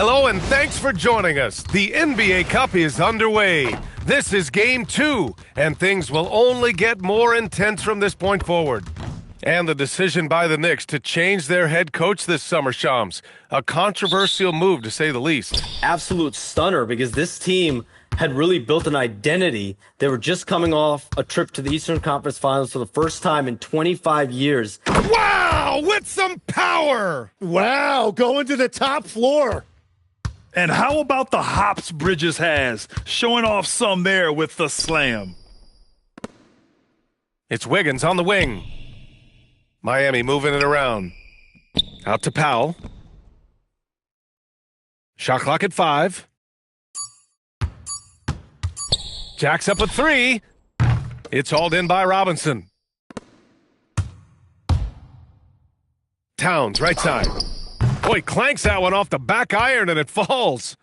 Hello and thanks for joining us. The NBA Cup is underway. This is Game 2, and things will only get more intense from this point forward. And the decision by the Knicks to change their head coach this summer, Shams. A controversial move, to say the least. Absolute stunner, because this team had really built an identity. They were just coming off a trip to the Eastern Conference Finals for the first time in 25 years. Wow, with some power! Wow, going to the top floor. And how about the hops Bridges has, showing off some there with the slam. It's Wiggins on the wing. Miami moving it around. Out to Powell. Shot clock at 5. Jack's up at 3. It's hauled in by Robinson. Towns, right side. Boy, clanks that one off the back iron and it falls.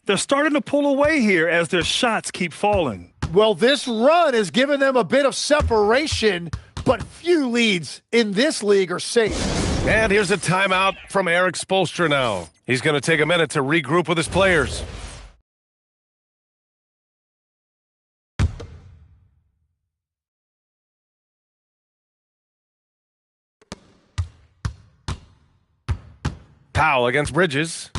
They're starting to pull away here as their shots keep falling. Well, this run has given them a bit of separation, but few leads in this league are safe. And here's a timeout from Eric Spoelstra now. He's going to take a minute to regroup with his players. Powell against Bridges.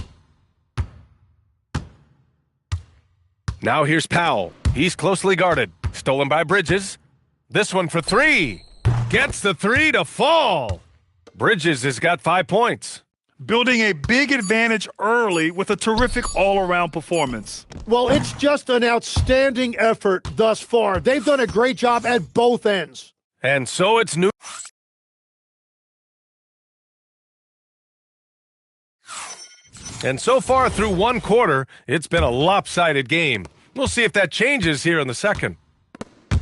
Now here's Powell. He's closely guarded. Stolen by Bridges. This one for 3. Gets the 3 to fall. Bridges has got 5 points. Building a big advantage early with a terrific all-around performance. Well, it's just an outstanding effort thus far. They've done a great job at both ends. And so it's new. And so far through one quarter, it's been a lopsided game. We'll see if that changes here in the second.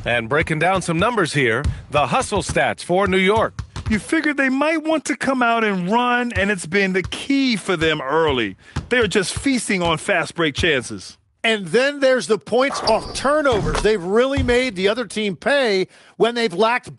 And breaking down some numbers here, the hustle stats for New York. You figured they might want to come out and run, and it's been the key for them early. They are just feasting on fast break chances. And then there's the points off turnovers. They've really made the other team pay when they've lacked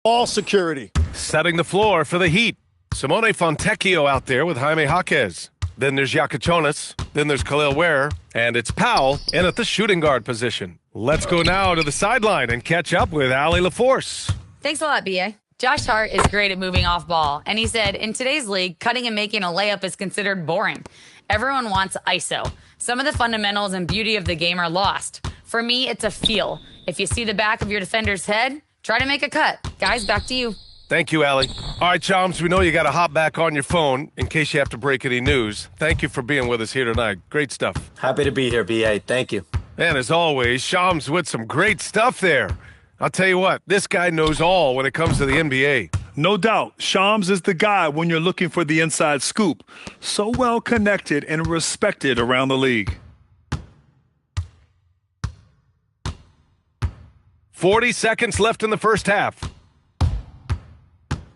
Ball security. Setting the floor for the Heat. Simone Fontecchio out there with Jaime Jaquez. Then there's Yakachonis. Then there's Khalil Ware. And it's Powell in at the shooting guard position. Let's go now to the sideline and catch up with Allie LaForce. Thanks a lot, B.A. Josh Hart is great at moving off ball. And he said, in today's league, cutting and making a layup is considered boring. Everyone wants ISO. Some of the fundamentals and beauty of the game are lost. For me, it's a feel. If you see the back of your defender's head, try to make a cut. Guys, back to you. Thank you, Allie. All right, Chums, we know you got to hop back on your phone in case you have to break any news. Thank you for being with us here tonight. Great stuff. Happy to be here, B.A. Thank you. And as always, Shams with some great stuff there. I'll tell you what, this guy knows all when it comes to the NBA. No doubt, Shams is the guy when you're looking for the inside scoop. So well connected and respected around the league. 40 seconds left in the first half.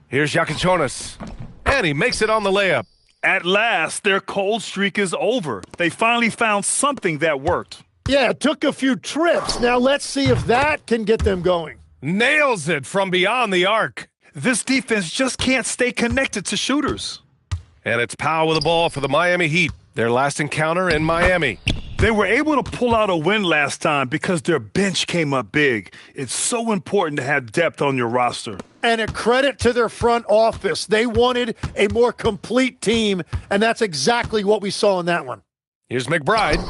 Here's Yakachonis. And he makes it on the layup. At last, their cold streak is over. They finally found something that worked. Yeah, it took a few trips. Now let's see if that can get them going. Nails it from beyond the arc. This defense just can't stay connected to shooters. And it's Powell with the ball for the Miami Heat. Their last encounter in Miami. They were able to pull out a win last time because their bench came up big. It's so important to have depth on your roster. And a credit to their front office. They wanted a more complete team, and that's exactly what we saw in that one. Here's McBride.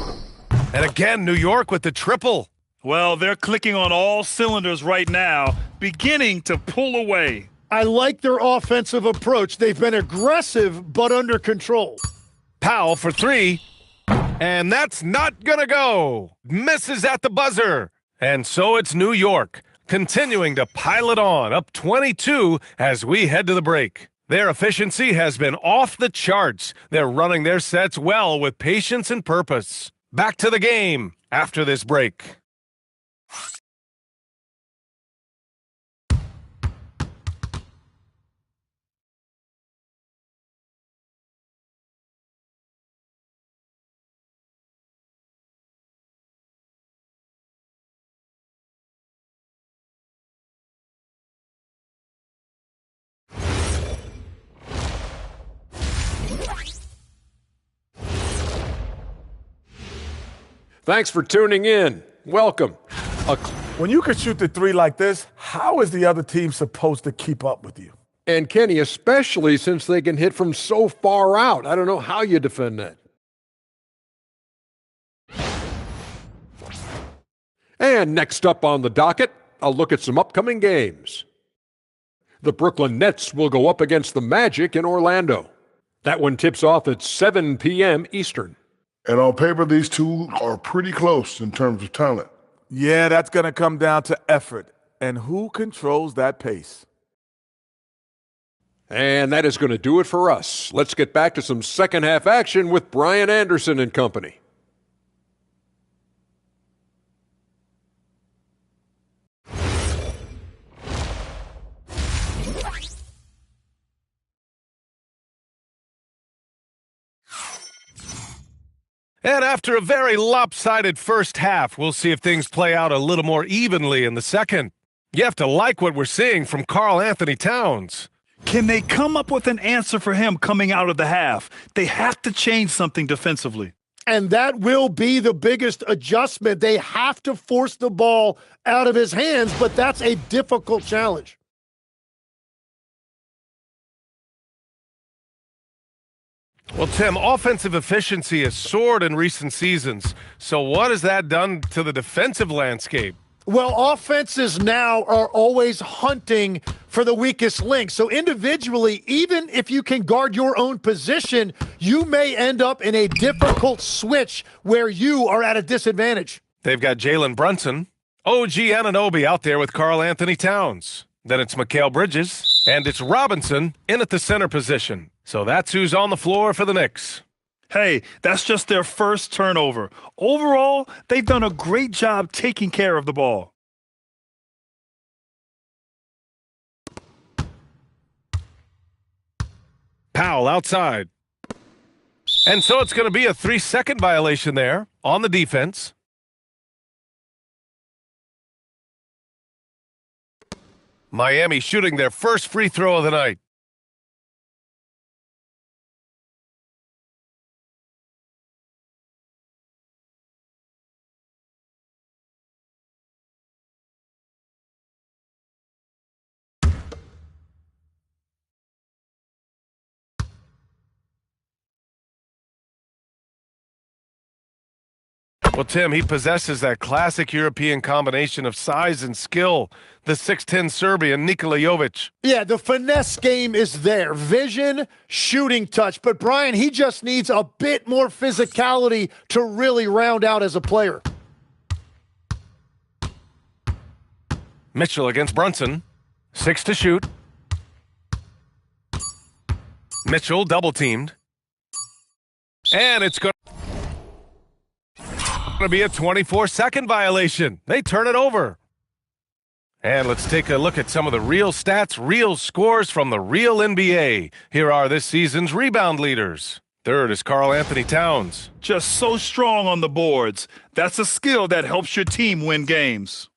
And again, New York with the triple. Well, they're clicking on all cylinders right now, beginning to pull away. I like their offensive approach. They've been aggressive, but under control. Powell for three. And that's not gonna go. Misses at the buzzer. And so it's New York, continuing to pile it on, up 22 as we head to the break. Their efficiency has been off the charts. They're running their sets well with patience and purpose. Back to the game after this break. Thanks for tuning in. Welcome. When you can shoot the three like this, how is the other team supposed to keep up with you? And Kenny, especially since they can hit from so far out. I don't know how you defend that. And next up on the docket, a look at some upcoming games. The Brooklyn Nets will go up against the Magic in Orlando. That one tips off at 7 p.m. Eastern. And on paper, these two are pretty close in terms of talent. Yeah, that's going to come down to effort and who controls that pace. And that is going to do it for us. Let's get back to some second half action with Brian Anderson and company. And after a very lopsided first half, we'll see if things play out a little more evenly in the second. You have to like what we're seeing from Karl Anthony Towns. Can they come up with an answer for him coming out of the half? They have to change something defensively. And that will be the biggest adjustment. They have to force the ball out of his hands, but that's a difficult challenge. Well, Tim, offensive efficiency has soared in recent seasons. So what has that done to the defensive landscape? Well, offenses now are always hunting for the weakest link. So individually, even if you can guard your own position, you may end up in a difficult switch where you are at a disadvantage. They've got Jalen Brunson, OG Anunoby out there with Karl Anthony Towns. Then it's Mikal Bridges, and it's Robinson in at the center position. So that's who's on the floor for the Knicks. Hey, that's just their first turnover. Overall, they've done a great job taking care of the ball. Powell outside. And so it's going to be a 3-second violation there on the defense. Miami shooting their first free throw of the night. Well, Tim, he possesses that classic European combination of size and skill. The 6'10 Serbian, Nikola Jovic. Yeah, the finesse game is there. Vision, shooting touch. But, Brian, he just needs a bit more physicality to really round out as a player. Mitchell against Brunson. 6 to shoot. Mitchell double-teamed. And it's going to be a 24-second violation. They turn it over. And let's take a look at some of the real stats, real scores from the real NBA. Here are this season's rebound leaders. Third is Karl Anthony Towns. Just so strong on the boards. That's a skill that helps your team win games.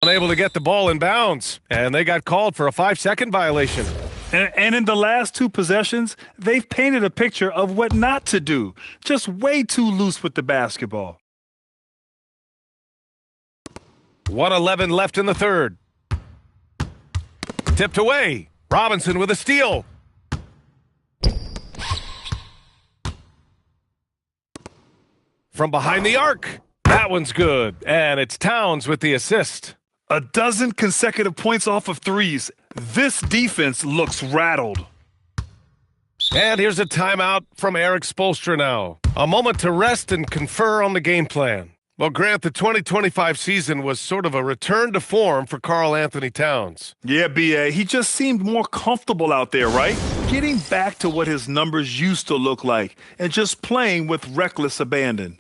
unable to get the ball in bounds, and they got called for a 5-second violation. And in the last 2 possessions, they've painted a picture of what not to do. Just way too loose with the basketball. 1:11 left in the third. Tipped away. Robinson with a steal. From behind the arc. That one's good. And it's Towns with the assist. 12 consecutive points off of threes. This defense looks rattled. And here's a timeout from Eric Spoelstra now. A moment to rest and confer on the game plan. Well, Grant, the 2025 season was sort of a return to form for Karl Anthony Towns. Yeah, B.A., he just seemed more comfortable out there, right? Getting back to what his numbers used to look like and just playing with reckless abandon.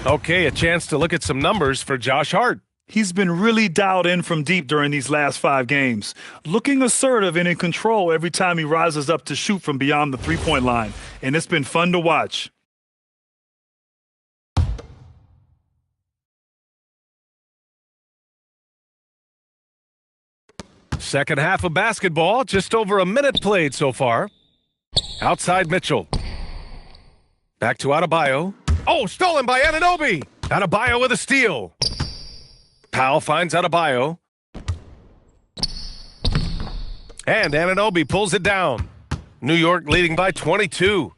Okay, a chance to look at some numbers for Josh Hart. He's been really dialed in from deep during these last 5 games, looking assertive and in control every time he rises up to shoot from beyond the three-point line, and it's been fun to watch. Second half of basketball, just over a minute played so far. Outside Mitchell. Back to Adebayo. Oh, stolen by Anunoby. Adebayo with a steal. Powell finds Adebayo. And Anunoby pulls it down. New York leading by 22.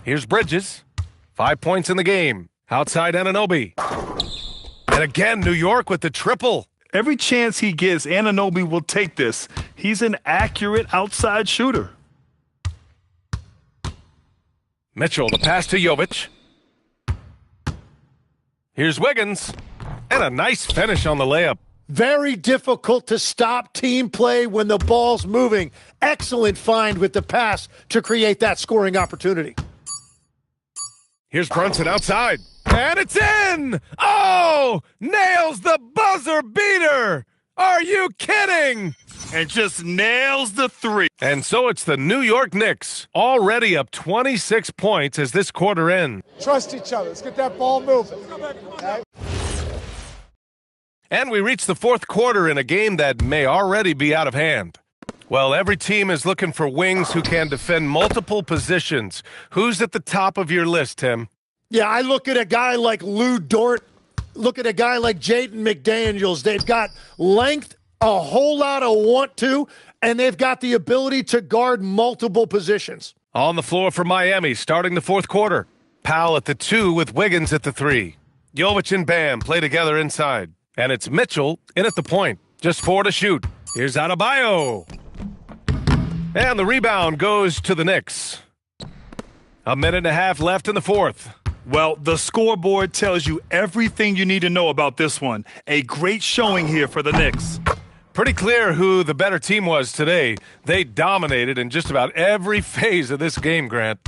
Here's Bridges. 5 points in the game. Outside Anunoby. And again, New York with the triple. Every chance he gets, Anunoby will take this. He's an accurate outside shooter. Mitchell, the pass to Jovic. Here's Wiggins. And a nice finish on the layup. Very difficult to stop team play when the ball's moving. Excellent find with the pass to create that scoring opportunity. Here's Brunson outside. And it's in! Oh! Nails the buzzer beater! Are you kidding? And just nails the three. And so it's the New York Knicks, already up 26 points as this quarter ends. Trust each other. Let's get that ball moving. And we reach the fourth quarter in a game that may already be out of hand. Well, every team is looking for wings who can defend multiple positions. Who's at the top of your list, Tim? Yeah, I look at a guy like Lou Dort. Look at a guy like Jaden McDaniels. They've got length, a whole lot of want to, and they've got the ability to guard multiple positions. On the floor for Miami, starting the fourth quarter. Powell at the 2 with Wiggins at the 3. Jovic and Bam play together inside. And it's Mitchell in at the point. Just 4 to shoot. Here's Adebayo. And the rebound goes to the Knicks. A minute and a half left in the fourth. Well, the scoreboard tells you everything you need to know about this one. A great showing here for the Knicks. Pretty clear who the better team was today. They dominated in just about every phase of this game, Grant.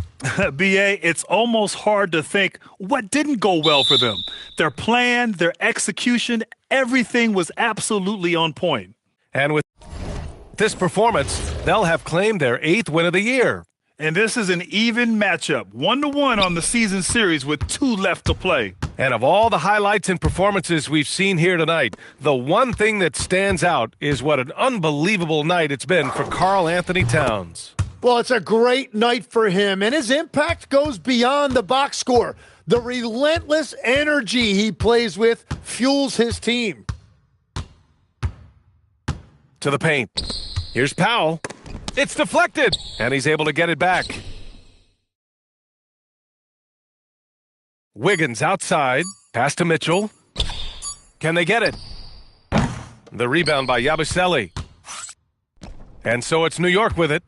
B.A., it's almost hard to think what didn't go well for them. Their plan, their execution, everything was absolutely on point. And with this performance, they'll have claimed their 8th win of the year. And this is an even matchup, 1-1 on the season series with 2 left to play. And of all the highlights and performances we've seen here tonight, the one thing that stands out is what an unbelievable night it's been for Karl Anthony Towns. Well, it's a great night for him, and his impact goes beyond the box score. The relentless energy he plays with fuels his team. To the paint. Here's Powell. It's deflected, and he's able to get it back. Wiggins outside. Pass to Mitchell. Can they get it? The rebound by Yabusele. And so it's New York with it.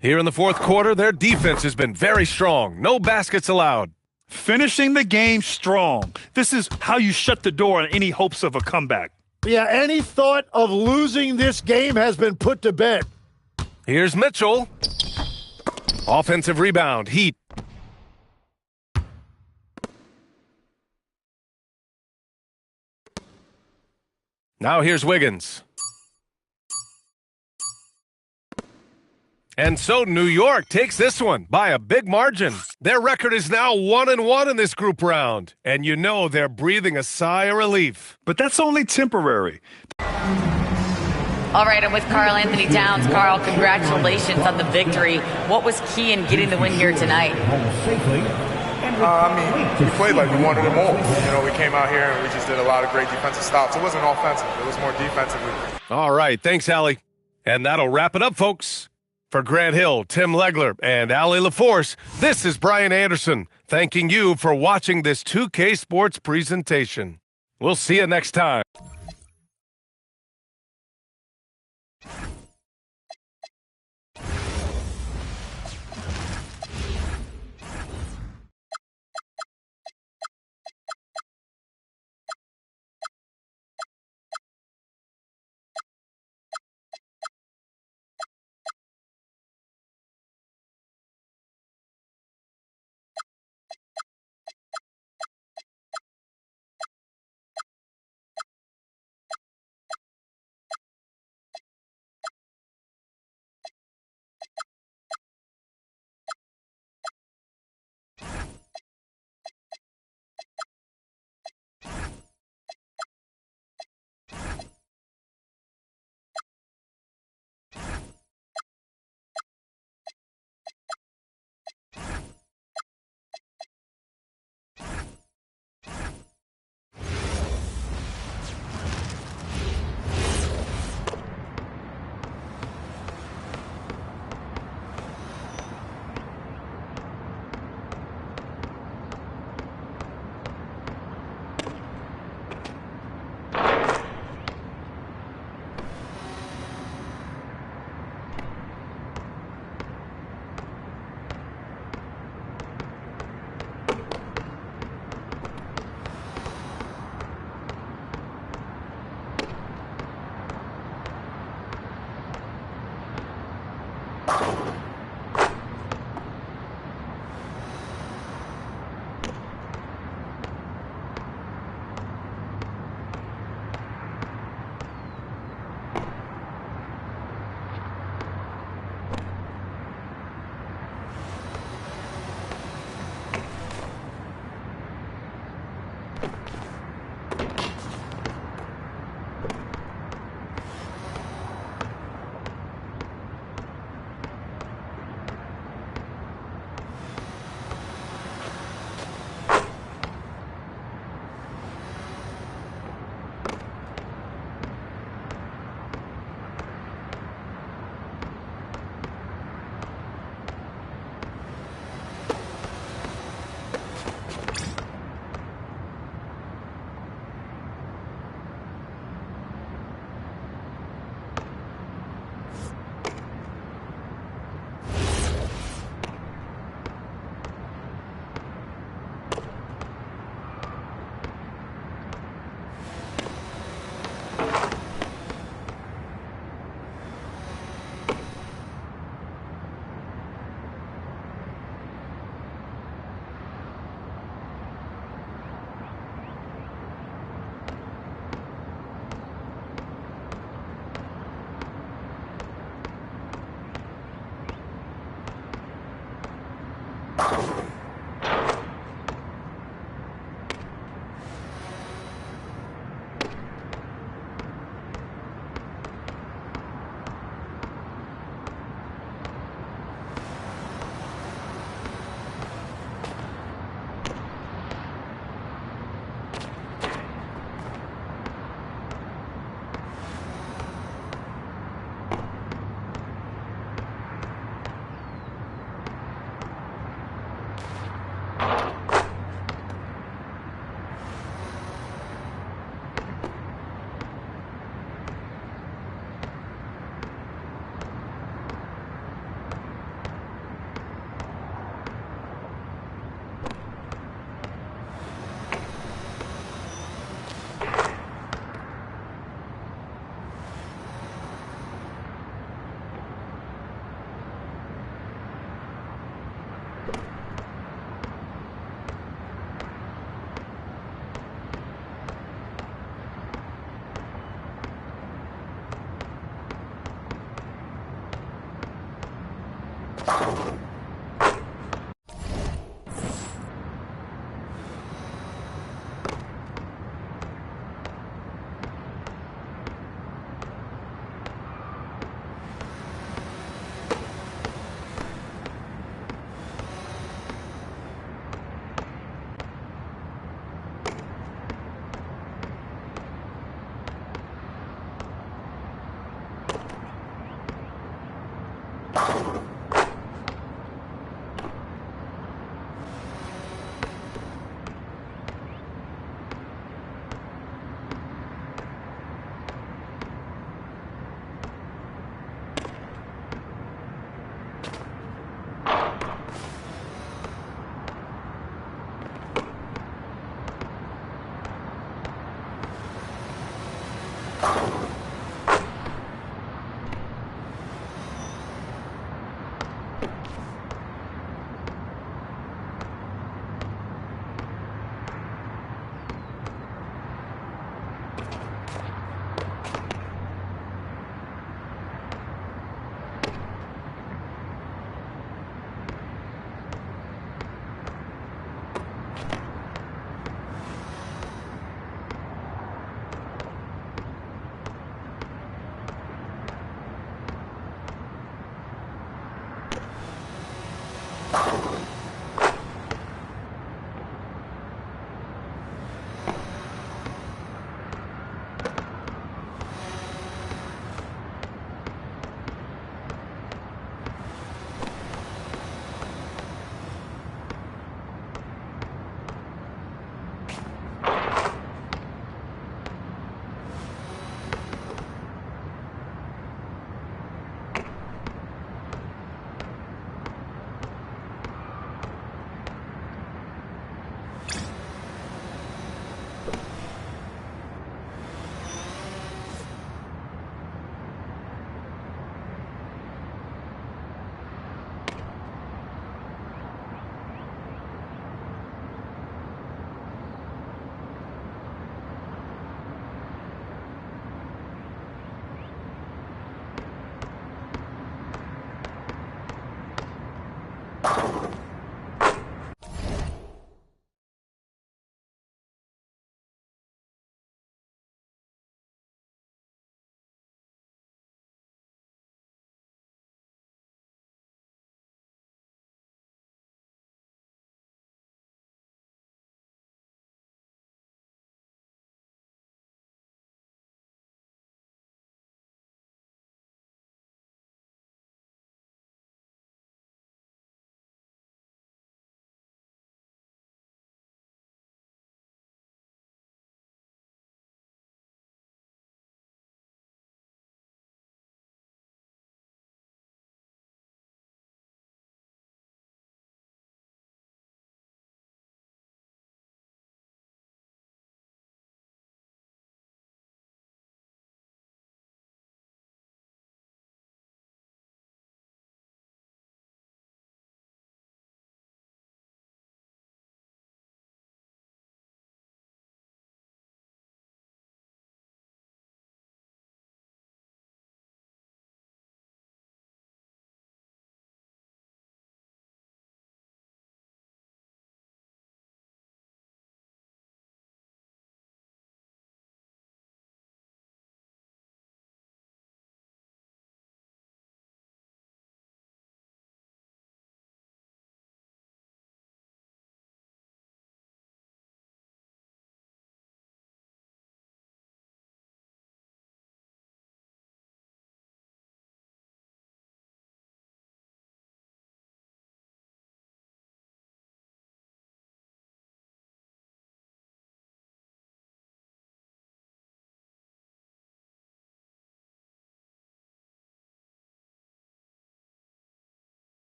Here in the fourth quarter, their defense has been very strong. No baskets allowed. Finishing the game strong. This is how you shut the door on any hopes of a comeback. Yeah, any thought of losing this game has been put to bed. Here's Mitchell. Offensive rebound. Heat. Now here's Wiggins. And so New York takes this one by a big margin. Their record is now 1-1 in this group round. And you know they're breathing a sigh of relief. But that's only temporary. All right, I'm with Karl Anthony Towns. Karl, congratulations on the victory. What was key in getting the win here tonight? We played like we wanted it more. We came out here and we just did a lot of great defensive stops. It wasn't offensive. It was more defensively. All right, thanks, Allie. And that'll wrap it up, folks. For Grant Hill, Tim Legler, and Allie LaForce, this is Brian Anderson, thanking you for watching this 2K Sports presentation. We'll see you next time.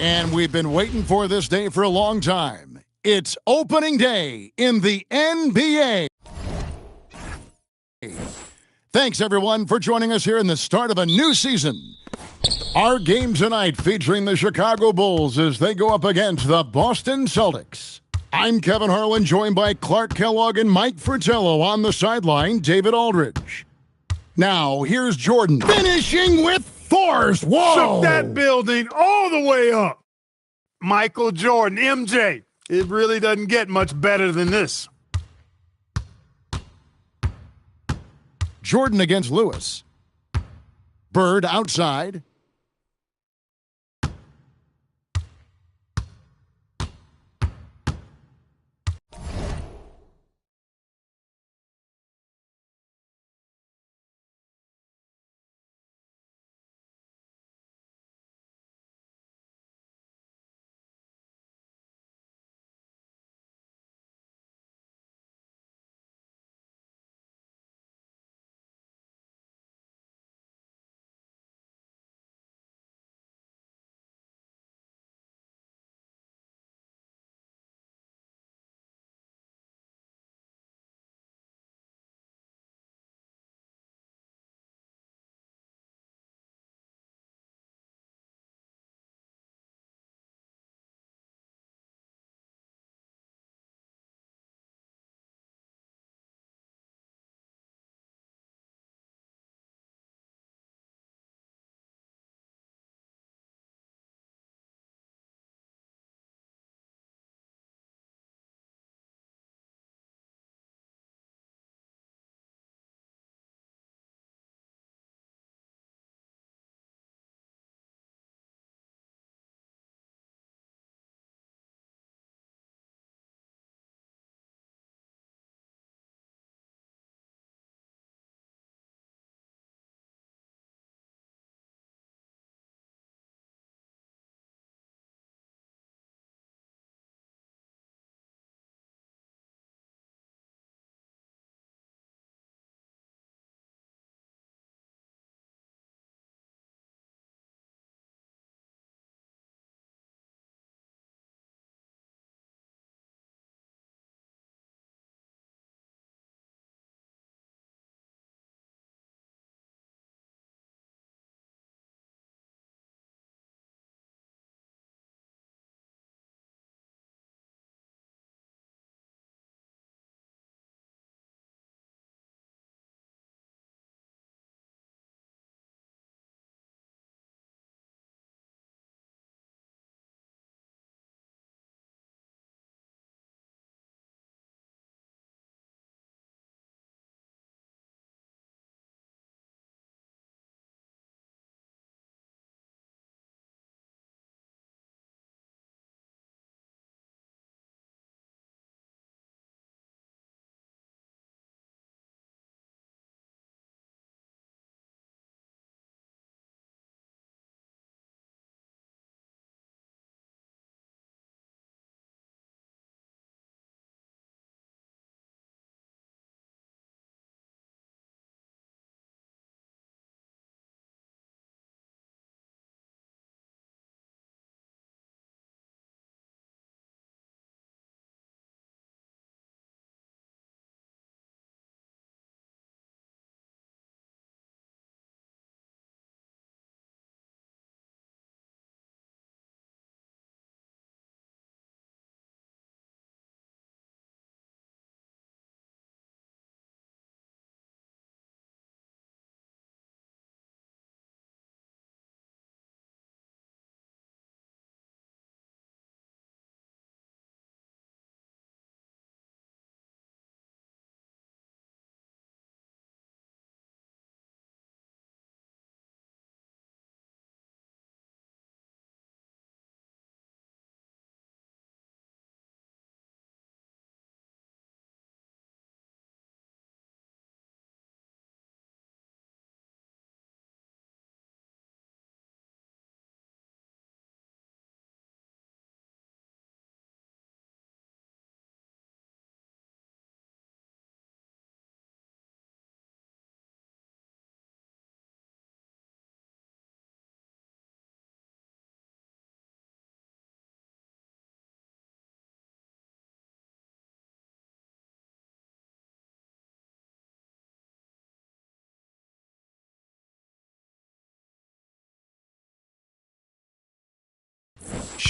And we've been waiting for this day for a long time. It's opening day in the NBA. Thanks, everyone, for joining us here in the start of a new season. Our game tonight featuring the Chicago Bulls as they go up against the Boston Celtics. I'm Kevin Harlan, joined by Clark Kellogg and Mike Fratello on the sideline, David Aldridge. Now, here's Jordan, finishing with force. Whoa! Shook that building all the way up. Michael Jordan, MJ. It really doesn't get much better than this. Jordan against Lewis. Bird outside.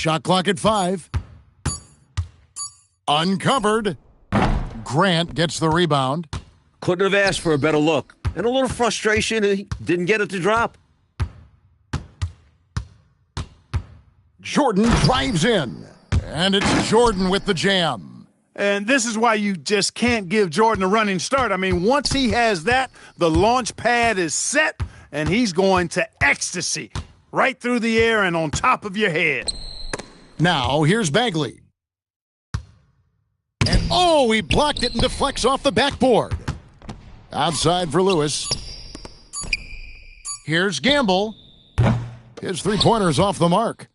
Shot clock at 5. Uncovered. Grant gets the rebound. Couldn't have asked for a better look. And a little frustration, he didn't get it to drop. Jordan drives in. And it's Jordan with the jam. And this is why you just can't give Jordan a running start. I mean, once he has that, the launch pad is set, and he's going to ecstasy. Right through the air and on top of your head. Now, here's Bagley. And he blocked it and deflects off the backboard. Outside for Lewis. Here's Gamble. His three-pointer's off the mark.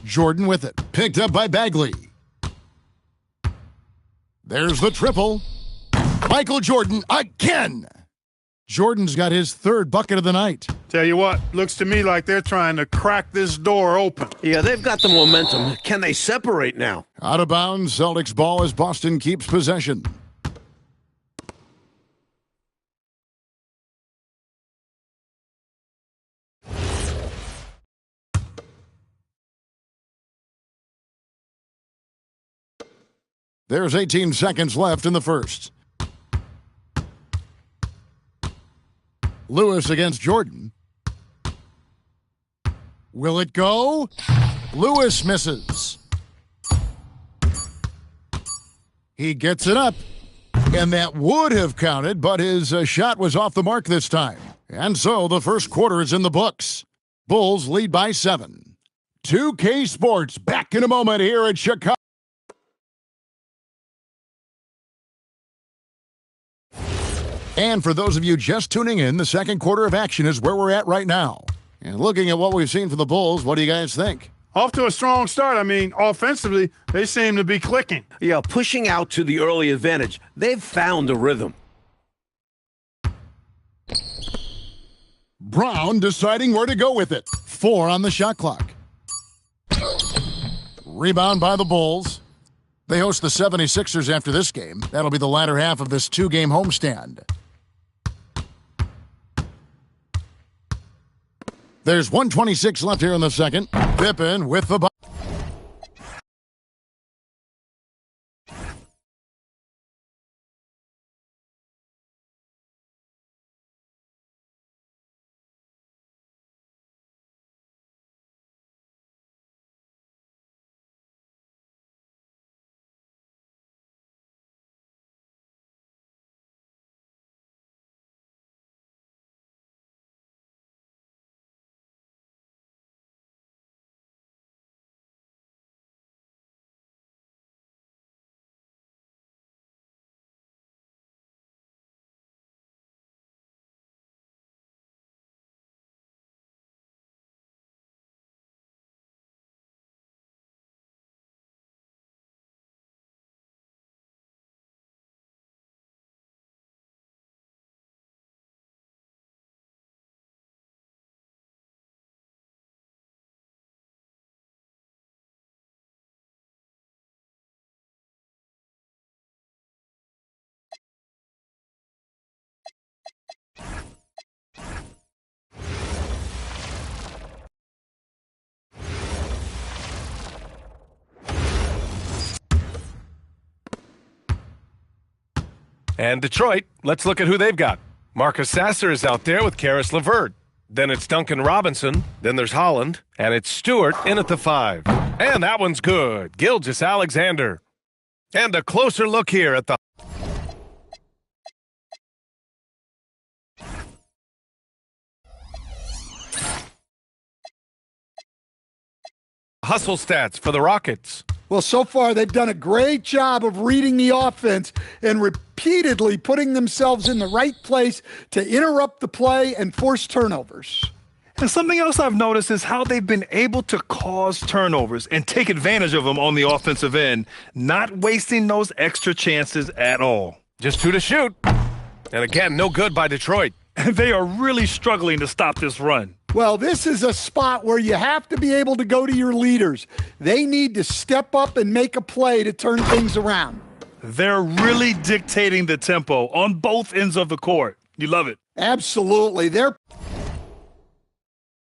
Jordan with it. Picked up by Bagley. There's the triple. Michael Jordan again. Jordan's got his third bucket of the night. Tell you what, looks to me like they're trying to crack this door open. Yeah, they've got the momentum. Can they separate now? Out of bounds, Celtics ball as Boston keeps possession. There's 18 seconds left in the first. Lewis against Jordan. Will it go? Lewis misses. He gets it up. And that would have counted, but his shot was off the mark this time. And so the first quarter is in the books. Bulls lead by 7. 2K Sports back in a moment here at Chicago. And for those of you just tuning in, the second quarter of action is where we're at right now. And looking at what we've seen from the Bulls, what do you guys think? Off to a strong start. I mean, offensively, they seem to be clicking. Yeah, pushing out to the early advantage. They've found a rhythm. Brown deciding where to go with it. 4 on the shot clock. Rebound by the Bulls. They host the 76ers after this game. That'll be the latter half of this 2-game homestand. There's 1:26 left here in the second. Pippen with the ball. And Detroit, let's look at who they've got. Marcus Sasser is out there with Karis LeVert. Then it's Duncan Robinson. Then there's Holland. And it's Stewart in at the 5. And that one's good. Gilgeous-Alexander. And a closer look here at the hustle stats for the Rockets. Well, so far they've done a great job of reading the offense and repeatedly putting themselves in the right place to interrupt the play and force turnovers. And something else I've noticed is how they've been able to cause turnovers and take advantage of them on the offensive end, not wasting those extra chances at all. Just 2 to shoot. And again, no good by Detroit. And they are really struggling to stop this run. Well, this is a spot where you have to be able to go to your leaders. They need to step up and make a play to turn things around. They're really dictating the tempo on both ends of the court. You love it. Absolutely. They're